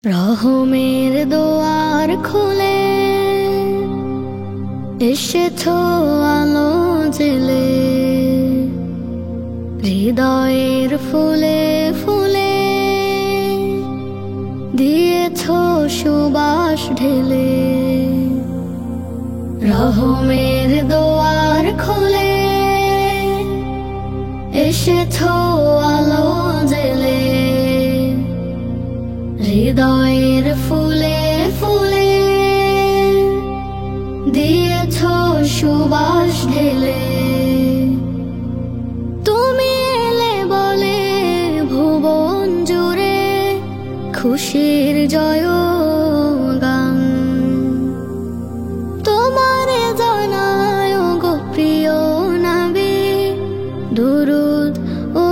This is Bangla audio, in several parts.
রহমের দোয়ার খুলে এসেছো আলো জেলে, হৃদয়ের ফুলে ফুলে দিয়েছো সুবাস ঢেলে। রহমের দোয়ার খুলে এসেছো আলো জেলে, হৃদয়ের ফুলে ফুলে দিয়েছো সুবাস ঢেলে। তুমি এলে বলে ভুবন জুড়ে খুশির জয়গান, তোমারে জানায় গো প্রিয় নবী দুরুদ ও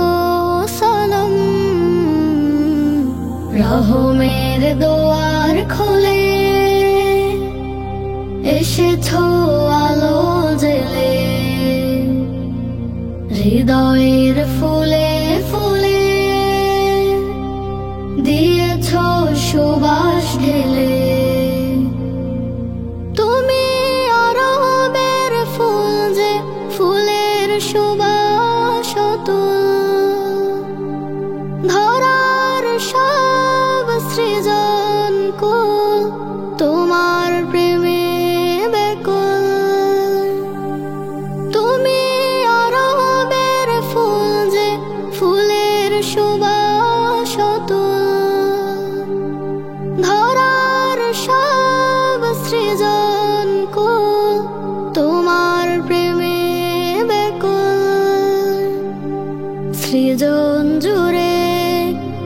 সালাম। রহমের দোয়ার খুলে এসেছো আলো জেলে, হৃদয়ের ফুলে ফুলে দিয়েছো সুবাস ঢেলে। তুমি আরবের ফুল যে ফুলের সুবাস অতুল, ধরার সব সৃজন কুল তোমার প্রেমে বেকুল। তুমি আরবের ফুল যে ফুলের সুবাস অতুল, ধরার সব সৃজন কুল তোমার প্রেমে বেকুল। সৃজন জুড়ে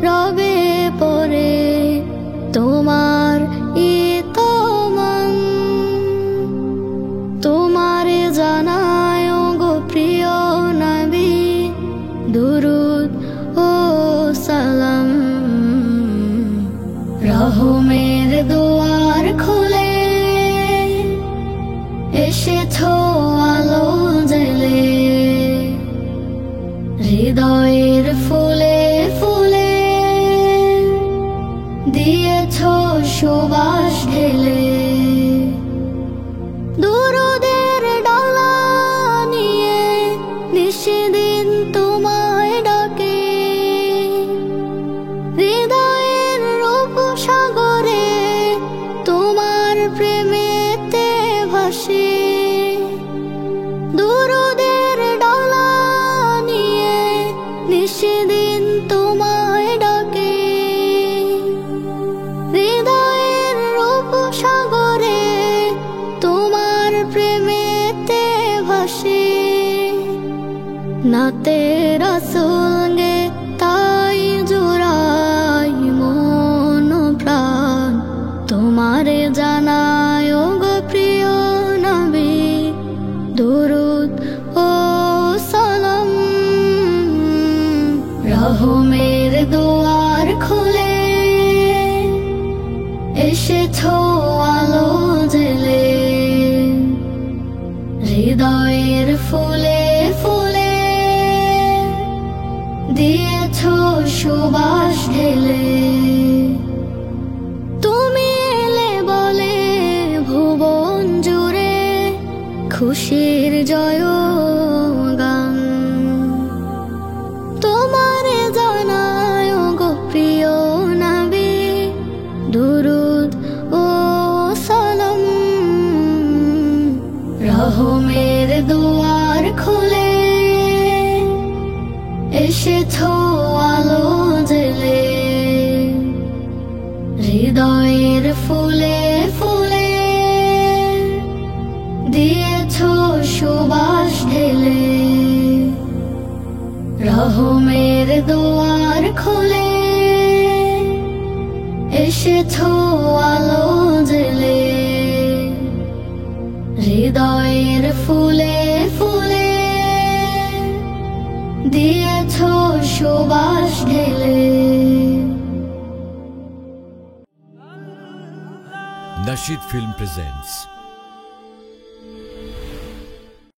রবে পরে তোমার ইতমান, তোমারে জানায় গো প্রিয় নবী দুরুদ ও সালাম। রহমের দোয়ার খুলে এসেছো আলো জেলে, হৃদয়ের ফুলে ফুলে দিয়েছো সুবাস ঢেলে। দুরুদের ডালা নিয়ে নিশিদিন তোমায় ডাকে, হৃদয়ের রূপ সাগরে তোমার প্রেমেতে ভাসে। দুরুদের ডালা নিয়ে নিশিদিন তোমায় ডাকে, হৃদয়ের রূপ সাগরে তোমার প্রেমেতে ভাসে। নাতে রাসূল গে তাই জুড়াই মন প্রাণ, তোমারে জানায় গো প্রিয় নবী দুরুদ ও সালাম। রহমের দোয়ার খুলে এসেছো আলো জেলে, হৃদয়ের ফুলে ফুলে দিয়েছো সুবাস ঢেলে। তুমি এলে বলে ভুবন জুড়ে খুশির জয়গান, তোমারে জানায় গো প্রিয় নবী দুরুদ ও সালাম। রহমের দোয়ার খুলে এসেছো আলো জেলে, হৃদয়ের ফুলে ফুলে দিয়েছো সুবাস ঢেলে। রহমের দোয়ার খুলে এসেছো আলো জেলে, হৃদয়ের ফুলে ফুলে দিয়েছো সুবাস ঢেলে। Nasheed Film presents